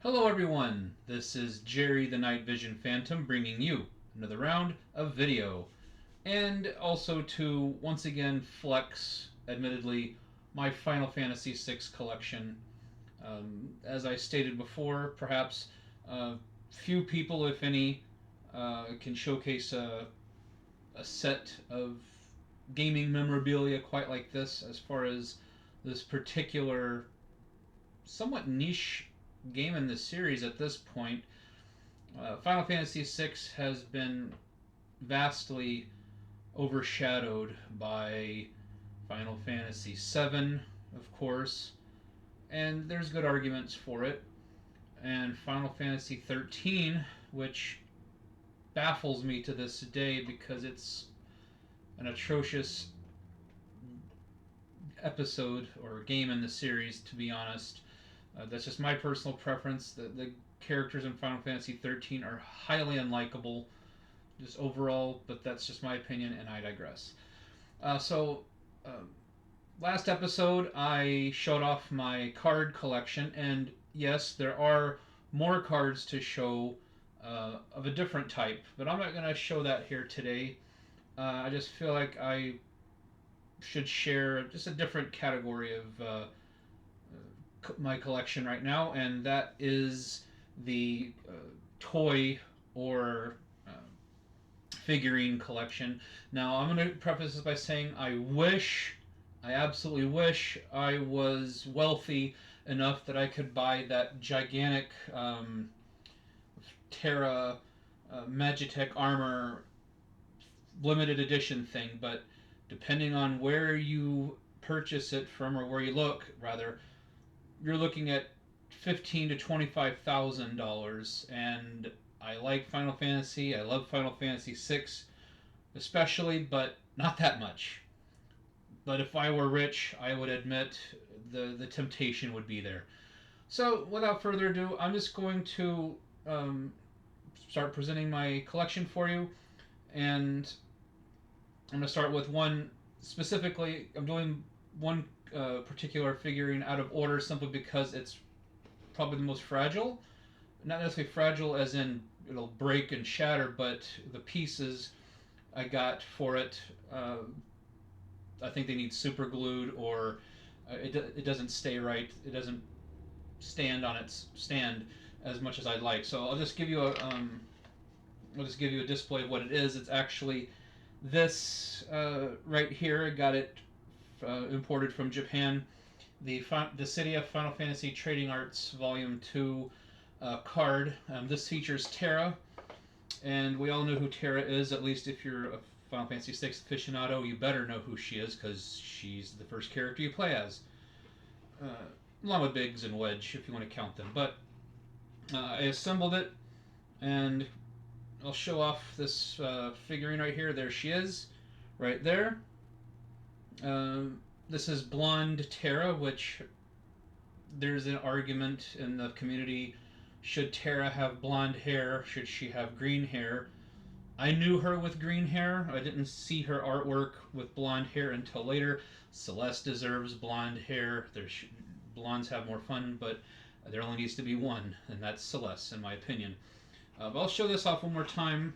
Hello, everyone. This is Jerry the Night Vision Phantom bringing you another round of video. And also to once again flex, admittedly, my Final Fantasy VI collection. As I stated before, perhaps few people, if any, can showcase a set of gaming memorabilia quite like this, as far as this particular somewhat niche game in the series at this point. Final Fantasy VI has been vastly overshadowed by Final Fantasy VII, of course, and there's good arguments for it. And Final Fantasy XIII, which baffles me to this day because it's an atrocious episode or game in the series, to be honest. That's just my personal preference. The characters in Final Fantasy XIII are highly unlikable, just overall, but that's just my opinion, and I digress. So, last episode, I showed off my card collection, and yes, there are more cards to show of a different type, but I'm not going to show that here today. I just feel like I should share just a different category of my collection right now, and that is the toy or figurine collection. Now, I'm going to preface this by saying I absolutely wish I was wealthy enough that I could buy that gigantic Terra Magitech armor limited edition thing, but depending on where you purchase it from, or where you look rather, you're looking at $15,000 to $25,000. And I like Final Fantasy. I love Final Fantasy VI, especially, but not that much. But if I were rich, I would admit the temptation would be there. So, without further ado, I'm just going to start presenting my collection for you, and I'm going to start with one specifically. I'm doing one particular figurine out of order simply because it's probably the most fragile. Not necessarily fragile as in it'll break and shatter, but the pieces I got for it, I think they need super glued, or it doesn't stay right. It doesn't stand on its stand as much as I'd like. So I'll just give you a display of what it is. It's actually this right here. I got it imported from Japan. The Dissidia Final Fantasy Trading Arts Volume 2 card. This features Terra, and we all know who Terra is, at least if you're a Final Fantasy VI aficionado, you better know who she is, because she's the first character you play as. Along with Biggs and Wedge, if you want to count them. But I assembled it, and I'll show off this figurine right here. There she is, right there. This is Blonde Terra, which there's an argument in the community. Should Terra have blonde hair? Should she have green hair? I knew her with green hair. I didn't see her artwork with blonde hair until later. Celeste deserves blonde hair. Blondes have more fun, but there only needs to be one, and that's Celeste, in my opinion. But I'll show this off one more time.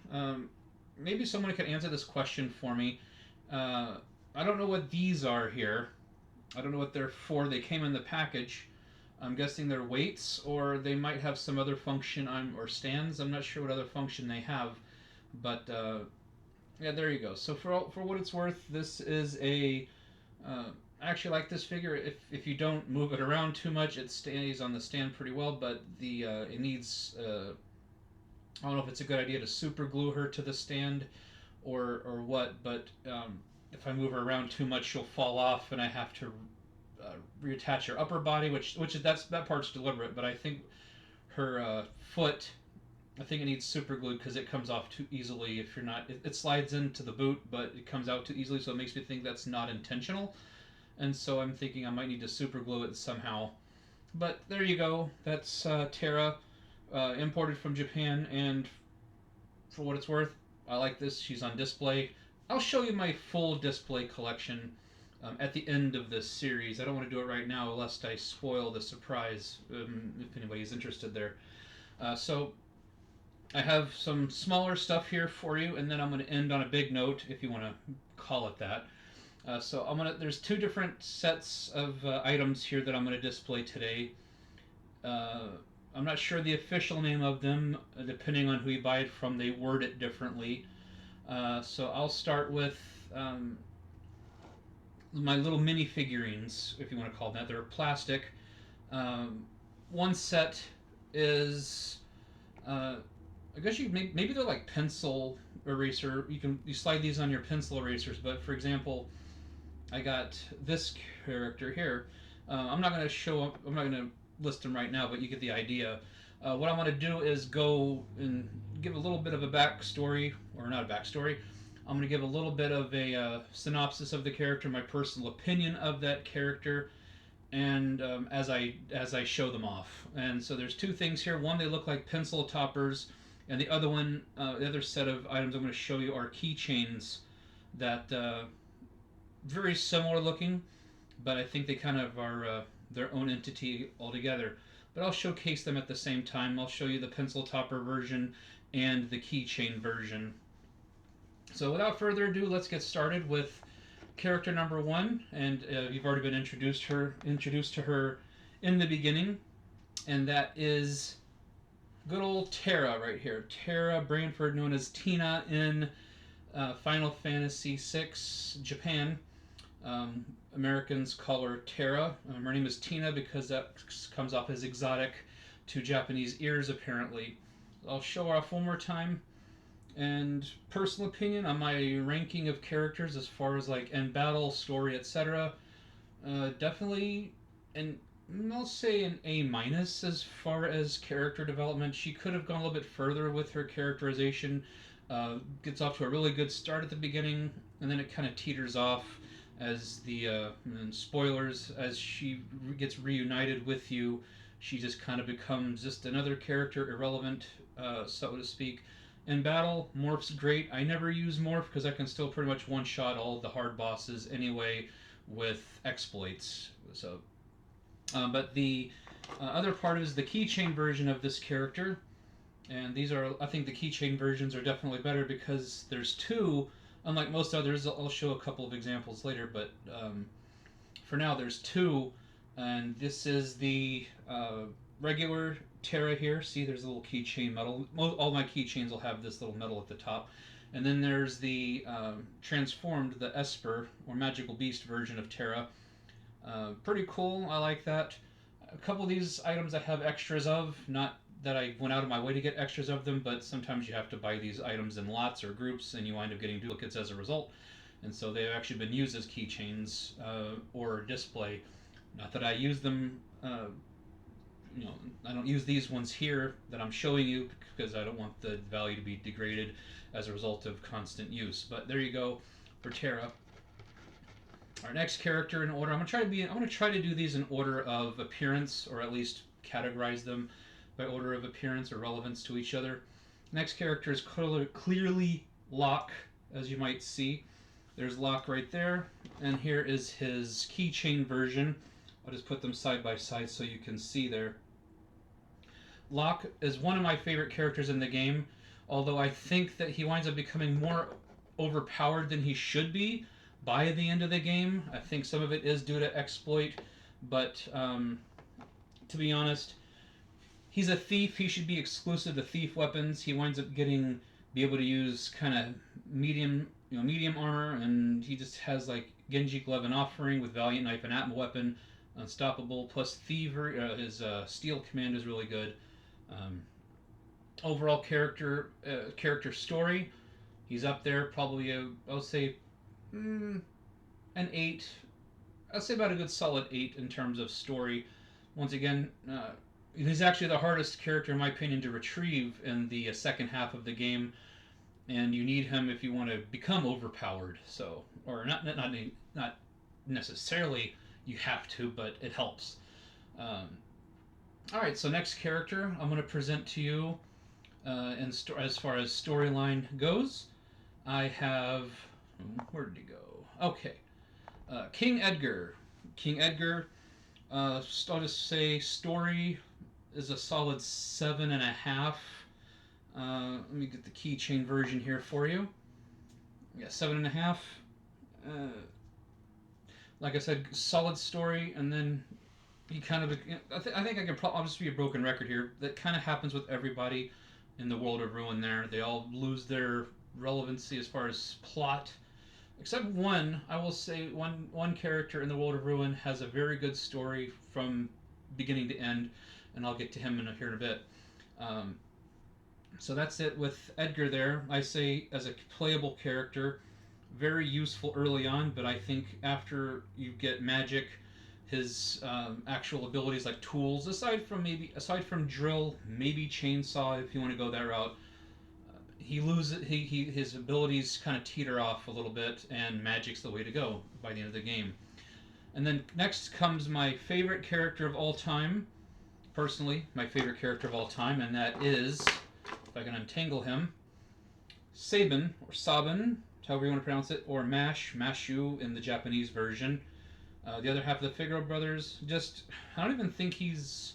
Maybe someone can answer this question for me. I don't know what these are here. I don't know what they're for. They came in the package. I'm guessing they're weights, or they might have some other function, or stands. I'm not sure what other function they have. But yeah, there you go. So for what it's worth, this is a. I actually like this figure. If you don't move it around too much, it stays on the stand pretty well. But it needs. I don't know if it's a good idea to super glue her to the stand, or what. But if I move her around too much, she'll fall off, and I have to reattach her upper body, which that part's deliberate. But I think her foot, I think it needs super glued because it comes off too easily. If you're not, it slides into the boot, but it comes out too easily, so it makes me think that's not intentional. And so I'm thinking I might need to super glue it somehow. But there you go. That's Terra, imported from Japan, and for what it's worth, I like this. She's on display. I'll show you my full display collection at the end of this series. I don't want to do it right now, lest I spoil the surprise if anybody's interested there. So I have some smaller stuff here for you, and then I'm going to end on a big note, if you want to call it that. So I'm gonna. There's two different sets of items here that I'm going to display today. Uh, I'm not sure the official name of them. Depending on who you buy it from, they word it differently. So I'll start with my little mini figurines, if you want to call them that. They're plastic. Um, One set is, I guess maybe they're like pencil eraser. You slide these on your pencil erasers. But for example, I got this character here. I'm not going to show up. I'm not going to list them right now, but you get the idea. What I want to do is go and give a little bit of a backstory, or not a backstory. I'm going to give a little bit of a synopsis of the character, my personal opinion of that character, and as I show them off. And so there's two things here. One, they look like pencil toppers, and the other one, the other set of items I'm going to show you are keychains that very similar looking, but I think they kind of are their own entity altogether. But I'll showcase them at the same time. I'll show you the pencil topper version and the keychain version. So without further ado, let's get started with character number one, and you've already been introduced to her in the beginning, and that is good old Terra right here. Terra Branford, known as Tina in Final Fantasy VI Japan. Americans call her Terra. Her name is Tina because that comes off as exotic to Japanese ears, apparently. I'll show her off one more time. And personal opinion on my ranking of characters as far as like end battle, story, etc. Definitely an I'll say an A minus as far as character development. She could have gone a little bit further with her characterization. Gets off to a really good start at the beginning, and then it kind of teeters off as the spoilers, as she gets reunited with you. She just kind of becomes just another character, irrelevant, so to speak. In battle, Morph's great. I never use Morph because I can still pretty much one-shot all of the hard bosses anyway with exploits. So, but the other part is the keychain version of this character, and these are, I think the keychain versions are definitely better because there's two. Unlike most others, I'll show a couple of examples later, but for now there's two, and this is the regular Terra here. See, there's a little keychain medal. All my keychains will have this little medal at the top. And then there's the transformed, the Esper, or Magical Beast version of Terra. Pretty cool, I like that. A couple of these items I have extras of, not that I went out of my way to get extras of them, but sometimes you have to buy these items in lots or groups, and you wind up getting duplicates as a result. And so they've actually been used as keychains or display. Not that I use them I don't use these ones here that I'm showing you because I don't want the value to be degraded as a result of constant use. But there you go for Terra. Our next character in order. I'm gonna try to do these in order of appearance, or at least categorize them by order of appearance or relevance to each other. Next character is clearly Locke, as you might see. There's Locke right there, and here is his keychain version. I'll just put them side by side so you can see there. Locke is one of my favorite characters in the game, although I think that he winds up becoming more overpowered than he should be by the end of the game. I think some of it is due to exploit, but to be honest, he's a thief. He should be exclusive to thief weapons. He winds up be able to use kind of medium armor, and he just has like Genji Glove and Offering with Valiant Knife and Atma Weapon. Unstoppable plus Thievery. His Steel Command is really good. Overall character story, he's up there. Probably I'll say an 8. I'll say about a good solid 8 in terms of story. Once again, he's actually the hardest character in my opinion to retrieve in the second half of the game, and you need him if you want to become overpowered. So, or not necessarily. You have to, but it helps. All right, so next character I'm going to present to you as far as storyline goes. I have... Where did he go? Okay. King Edgar. King Edgar. I'll just say story is a solid 7.5. Let me get the keychain version here for you. Yeah, 7.5. Uh, like I said, solid story, and then he kind of. I think I can. I'll just be a broken record here. That kind of happens with everybody in the World of Ruin. There, they all lose their relevancy as far as plot. Except one, I will say one character in the World of Ruin has a very good story from beginning to end, and I'll get to him here in a bit. Um, so that's it with Edgar there. I say as a playable character, very useful early on, but I think after you get magic, his actual abilities like tools, aside from drill, maybe chainsaw if you want to go that route, he loses his abilities kind of teeter off a little bit, and magic's the way to go by the end of the game. And then next comes my favorite character of all time, personally, my favorite character of all time, and that is, if I can untangle him, Sabin, or Sabin, however you want to pronounce it, or Mashu in the Japanese version. The other half of the Figaro brothers, I don't even think he's,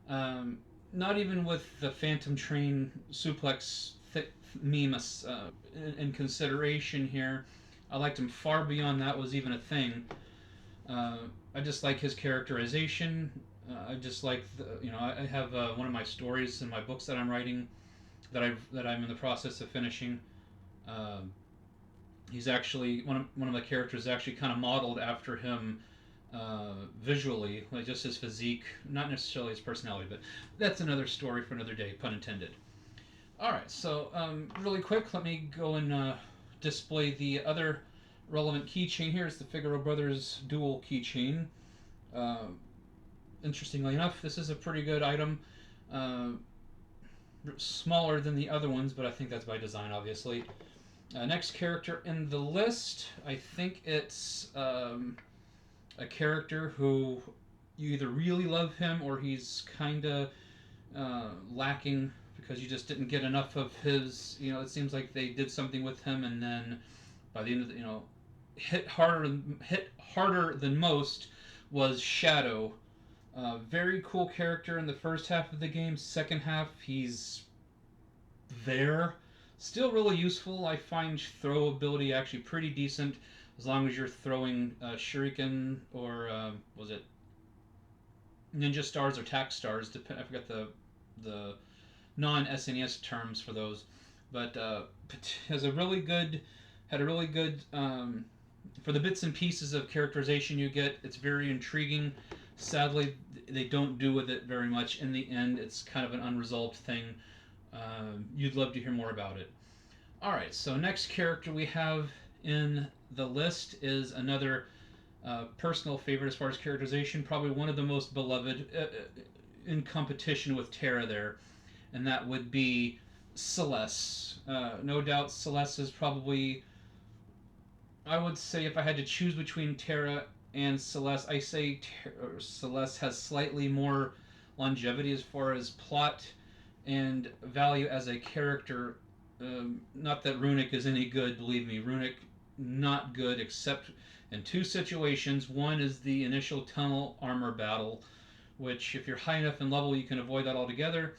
not even with the Phantom Train suplex meme in consideration here. I liked him far beyond that was even a thing. I just like his characterization. I just like I have one of my stories in my books that I'm writing that I'm in the process of finishing. Uh, he's actually one of the characters is actually kind of modeled after him visually, like just his physique, not necessarily his personality, but that's another story for another day, pun intended. All right, so really quick, let me go and display the other relevant keychain here. It's the Figaro Brothers dual keychain. Uh, Interestingly enough, this is a pretty good item. Uh, Smaller than the other ones, but I think that's by design, obviously. Next character in the list, I think it's a character who you either really love him or he's kind of lacking because you just didn't get enough of his. It seems like they did something with him, and then by the end of hit harder than most was Shadow. Very cool character in the first half of the game. Second half, he's there. Still really useful. I find throw ability actually pretty decent as long as you're throwing shuriken or was it ninja stars or tack stars? I forgot the non SNES terms for those, but has a really good had a really good for the bits and pieces of characterization you get. It's very intriguing. Sadly, they don't do with it very much. In the end, it's kind of an unresolved thing. You'd love to hear more about it. All right, so next character we have in the list is another personal favorite as far as characterization, probably one of the most beloved in competition with Terra there, and that would be Celeste. No doubt Celeste is probably, I would say if I had to choose between Terra and Celeste, I say Celeste has slightly more longevity as far as plot and value as a character. Not that Runic is any good, believe me. Runic, not good except in two situations. One is the initial tunnel armor battle, which, if you're high enough in level, you can avoid that altogether.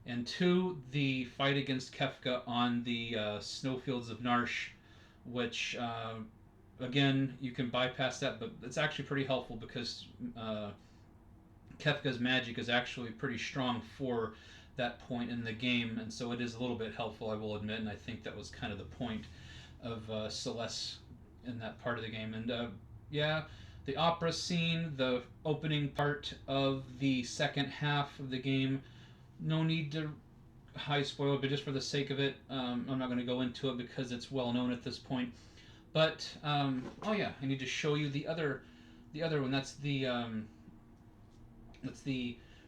And two, the fight against Kefka on the snowfields of Narsh, which, again, you can bypass that, but it's actually pretty helpful because Kefka's magic is actually pretty strong for that point in the game, and so it is a little bit helpful, I will admit, and I think that was kind of the point of Celeste in that part of the game. And yeah, the opera scene, the opening part of the second half of the game, no need to high spoil, but just for the sake of it, I'm not going to go into it because it's well known at this point. But oh yeah, I need to show you the other one. That's the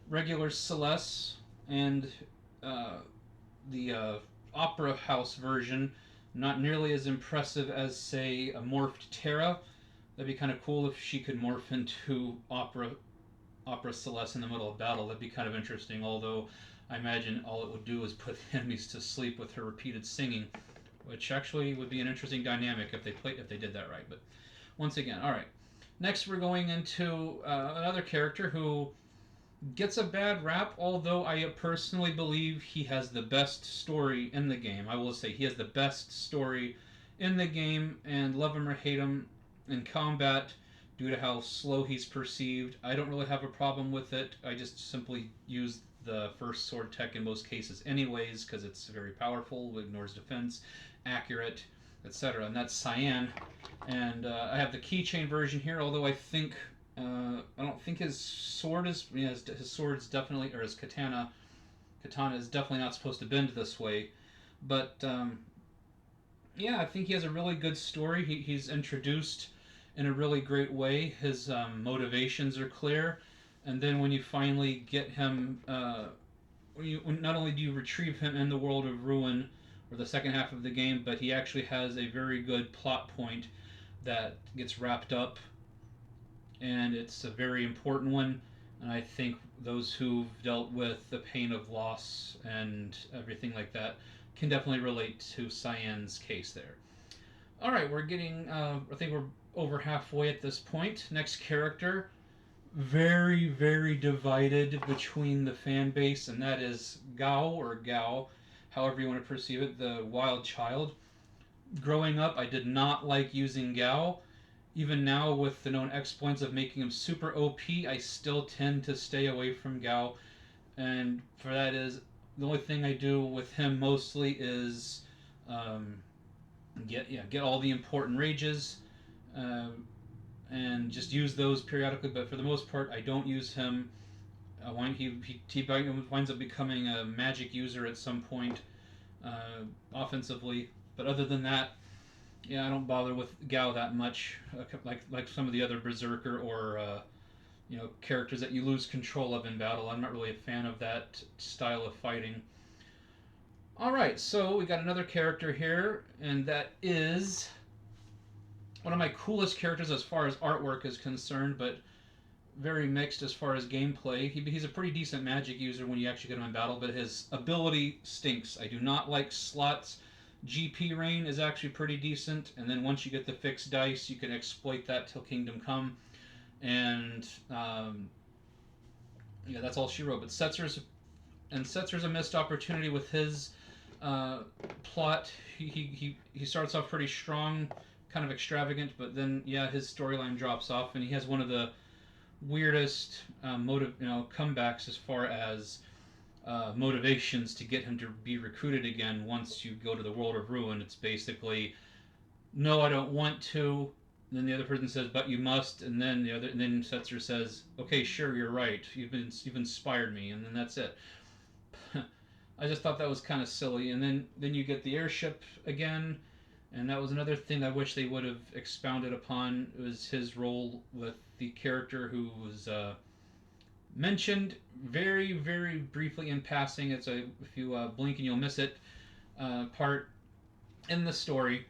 regular Celeste and uh, the Opera House version. Not nearly as impressive as, say, a morphed Terra. That'd be kind of cool if she could morph into Opera Celeste in the middle of battle. That'd be kind of interesting. Although I imagine all it would do is put the enemies to sleep with her repeated singing, which actually would be an interesting dynamic if they did that right. But once again, all right. Next, we're going into another character who gets a bad rap, although I personally believe he has the best story in the game. I will say he has the best story in the game, and love him or hate him in combat due to how slow he's perceived. I don't really have a problem with it. I just simply use the first sword tech in most cases, anyways, because it's very powerful, ignores defense, accurate, etc. And that's Cyan. And I have the keychain version here, although I don't think his sword is. His sword's definitely, or his katana is definitely not supposed to bend this way. But yeah, I think he has a really good story. He's introduced in a really great way. His motivations are clear, and then when you finally get him, not only do you retrieve him in the world of ruin, or the second half of the game, but he actually has a very good plot point that gets wrapped up, and it's a very important one. And I think those who've dealt with the pain of loss and everything like that can definitely relate to Cyan's case there. All right, we're getting. I think we're over halfway at this point. Next character, very very divided between the fan base, and that is Gao or Gao, however you want to perceive it, the wild child. Growing up, I did not like using Gao. Even now, with the known exploits of making him super OP, I still tend to stay away from Gao. And for that is the only thing I do with him mostly is um, get all the important rages, uh, and just use those periodically. But for the most part, I don't use him. He winds up becoming a magic user at some point, offensively. But other than that, yeah, I don't bother with Gao that much, like some of the other Berserker or characters that you lose control of in battle. I'm not really a fan of that style of fighting. All right, so we got another character here, and that is one of my coolest characters as far as artwork is concerned, but very mixed as far as gameplay. He's a pretty decent magic user when you actually get him in battle, but his ability stinks. I do not like slots. GP Rain is actually pretty decent, and then once you get the fixed dice, you can exploit that till Kingdom Come, and yeah, that's all she wrote. But Setzer's a missed opportunity with his uh, plot. He starts off pretty strong, kind of extravagant, but then yeah, his storyline drops off, and he has one of the weirdest comebacks as far as motivations to get him to be recruited again once you go to the world of ruin. It's basically, no, I don't want to. And then the other person says, but you must. And then Setzer says, okay, sure, you're right. You've inspired me. And then that's it. I just thought that was kind of silly. And then you get the airship again, and that was another thing I wish they would have expounded upon. It was his role with the character who was mentioned very, very briefly in passing. It's a if you blink and you'll miss it part in the story,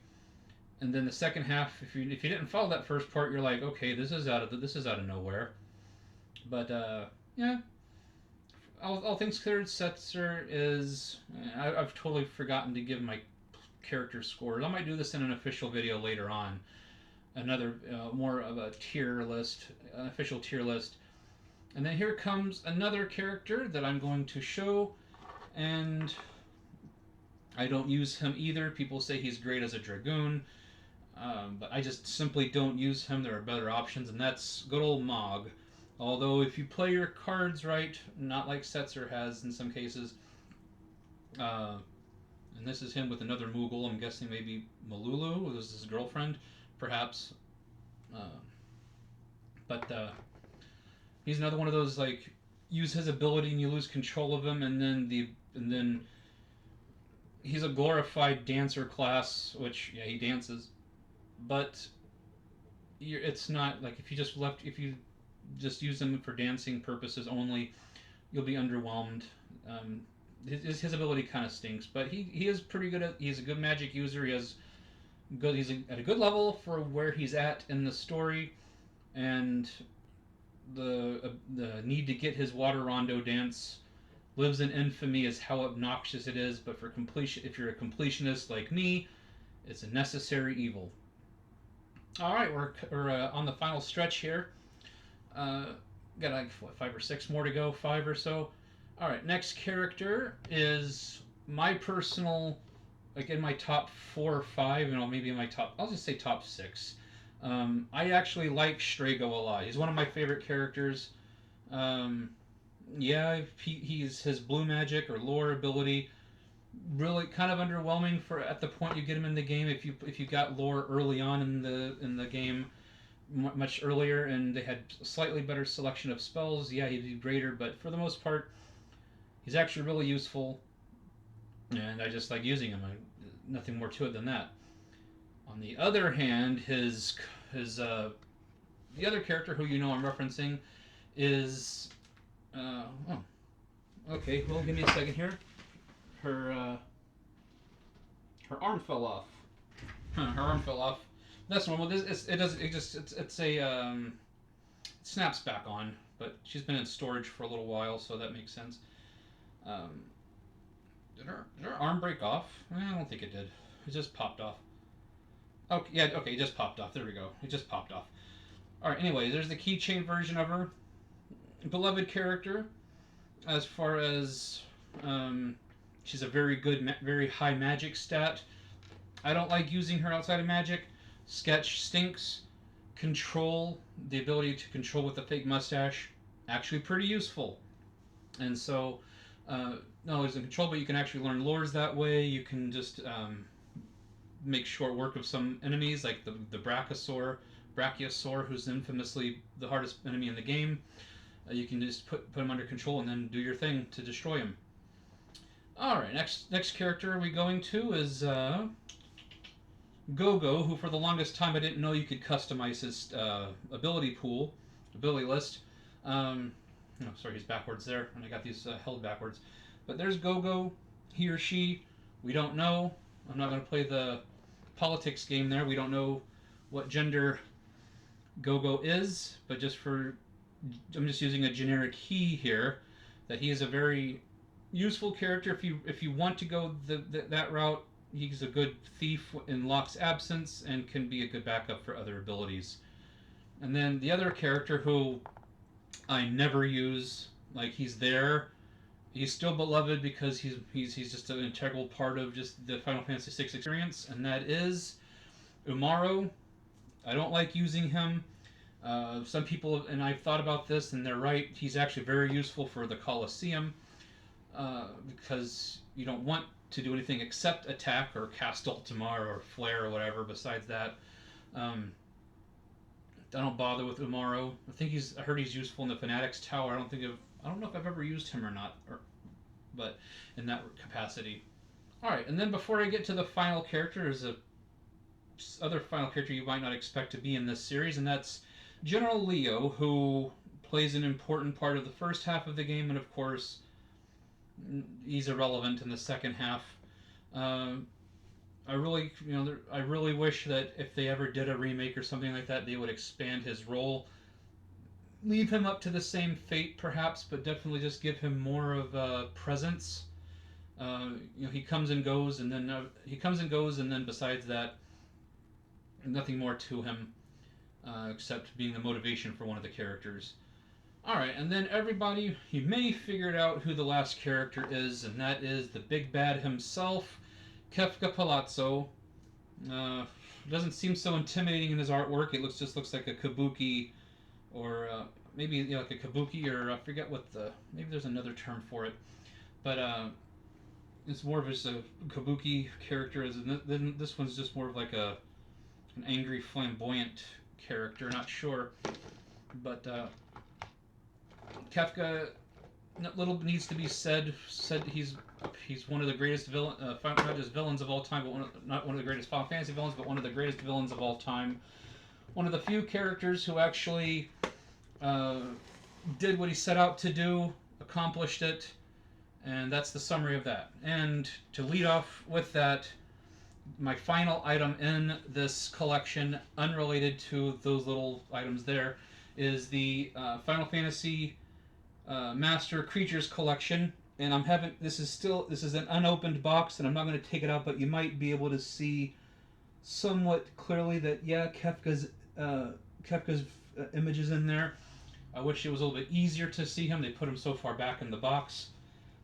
and then the second half, if you didn't follow that first part, you're like, okay, this is out of nowhere. But yeah, all things considered, Setzer is. I've totally forgotten to give my character scores. I might do this in an official video later on. Another more of a tier list, an official tier list. And then here comes another character that I'm going to show, and I don't use him either. People say he's great as a Dragoon, but I just simply don't use him. There are better options, and that's good old Mog. Although if you play your cards right, not like Setzer has in some cases, uh, and this is him with another Moogle. I'm guessing maybe Malulu was his girlfriend, perhaps. Uh, but he's another one of those like use his ability and you lose control of him, and then he's a glorified dancer class, which yeah he dances, but it's not like if you just use him for dancing purposes only, you'll be underwhelmed. Um, his ability kind of stinks, but he is pretty good he's a good magic user. At a good level for where he's at in the story, and the need to get his water rondo dance lives in infamy as how obnoxious it is. But for completion, if you're a completionist like me, it's a necessary evil. All right, we're on the final stretch here. Uh, got like what, 5 or 6 more to go, 5 or so. All right, next character is my personal, like in my top 4 or 5, maybe in my top. I'll just say top 6. I actually like Strago a lot. He's one of my favorite characters. Um, yeah, he's his blue magic or lore ability really kind of underwhelming for at the point you get him in the game. If you got lore early on in the game, much earlier, and they had a slightly better selection of spells, yeah, he'd be greater. But for the most part, he's actually really useful, and I just like using him. Nothing more to it than that. On the other hand, his the other character who I'm referencing is oh, okay. Well, give me a second here. Her her arm fell off. Her arm fell off. That's normal. It does. It just it's a it snaps back on, but she's been in storage for a little while, so that makes sense. Um, did her arm break off? I don't think it did. It just popped off. Okay, yeah, okay, it just popped off. There we go. It just popped off. All right. Anyway, there's the keychain version of her. Beloved character. As far as she's a very good, very high magic stat. I don't like using her outside of magic. Sketch stinks. Control, the ability to control with the fake mustache, actually pretty useful. And so, not only is it control, but you can actually learn lores that way. You can just make short work of some enemies, like the Brachiosaur, who's infamously the hardest enemy in the game. You can just put him under control and then do your thing to destroy him. All right, next character we're going to is Gogo, who for the longest time I didn't know you could customize his ability list. No, sorry, he's backwards there, and I got these held backwards. But there's Gogo, he or she. We don't know. I'm not going to play the politics game there. We don't know what gender Gogo is, but I'm just using a generic he here. That he is a very useful character if you want to go that route. He's a good thief in Locke's absence and can be a good backup for other abilities. And then the other character who I never use, like he's there, he's still beloved because he's just an integral part of just the Final Fantasy VI experience, and that is Umaro. I don't like using him. Some people, and I've thought about this, and they're right. He's actually very useful for the Colosseum because you don't want to do anything except attack or cast Ultima or Flare or whatever. Besides that, um, I don't bother with Umaro. I heard he's useful in the Fanatics Tower. I don't know if I've ever used him or not, but in that capacity. All right, and then before I get to the final character, there's a other final character you might not expect to be in this series, and that's General Leo, who plays an important part of the first half of the game, and of course, he's irrelevant in the second half. Um, I really wish that if they ever did a remake or something like that, they would expand his role, leave him up to the same fate perhaps, but definitely just give him more of a presence. He comes and goes, and then besides that, nothing more to him except being the motivation for one of the characters. All right, and then everybody, you may figured out who the last character is, and that is the big bad himself, Kefka Palazzo. Uh, doesn't seem so intimidating in his artwork. It just looks like a kabuki, or maybe like a kabuki, or I forget what maybe there's another term for it, but it's more of just a kabuki character. Then this one's just more of like an angry, flamboyant character. Not sure, but Kefka, little needs to be said. Said he's one of the greatest not just villains of all time, but not one of the greatest Final Fantasy villains, but one of the greatest villains of all time. One of the few characters who actually uh, did what he set out to do, accomplished it, and that's the summary of that. And to lead off with that, my final item in this collection, unrelated to those little items there, is the Final Fantasy Master Creatures collection. And this is an unopened box, and I'm not going to take it out, but you might be able to see somewhat clearly that yeah, Kefka's image is in there. I wish it was a little bit easier to see him. They put him so far back in the box.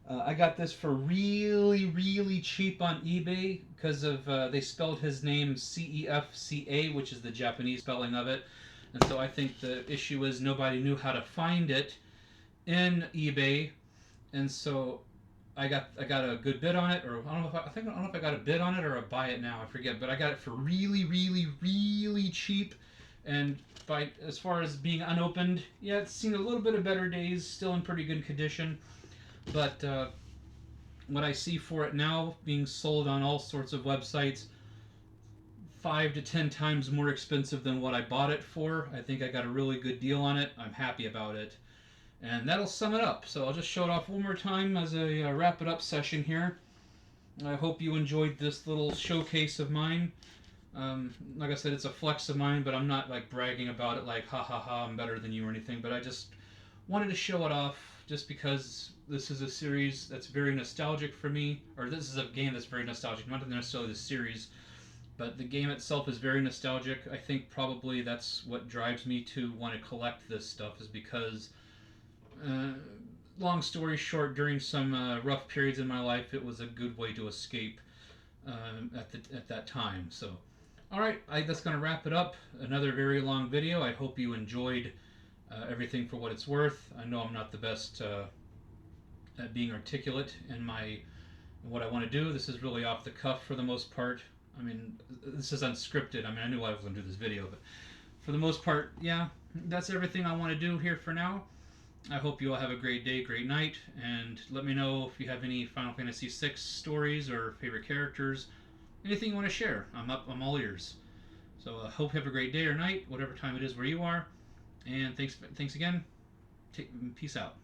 I got this for really, really cheap on eBay because of they spelled his name Cefca, which is the Japanese spelling of it, and so I think the issue is nobody knew how to find it in eBay, and so I got a good bid on it, or I don't know if I got a bid on it or a buy it now. I forget, but I got it for really, really, really cheap, and by as far as being unopened, yeah, it's seen a little bit of better days. Still in pretty good condition, but what I see for it now being sold on all sorts of websites, 5 to 10 times more expensive than what I bought it for. I think I got a really good deal on it. I'm happy about it. And that'll sum it up. So I'll just show it off one more time as a wrap it up session here. I hope you enjoyed this little showcase of mine. Like I said, it's a flex of mine, but I'm not like bragging about it like, ha ha ha, I'm better than you or anything. But I just wanted to show it off just because this is a series that's very nostalgic for me, or this is a game that's very nostalgic, not necessarily the series, but the game itself is very nostalgic. I think probably that's what drives me to want to collect this stuff, is because uh, long story short, during some rough periods in my life, it was a good way to escape at that time. So, all right, that's gonna wrap it up. Another very long video. I hope you enjoyed everything for what it's worth. I know I'm not the best at being articulate in what I want to do. This is really off the cuff for the most part. I mean, this is unscripted. I mean, I knew I was going to do this video, but for the most part, yeah, that's everything I want to do here for now. I hope you all have a great day, great night, and let me know if you have any Final Fantasy VI stories or favorite characters, anything you want to share. I'm all ears. So I hope you have a great day or night, whatever time it is where you are. And thanks again. Peace out.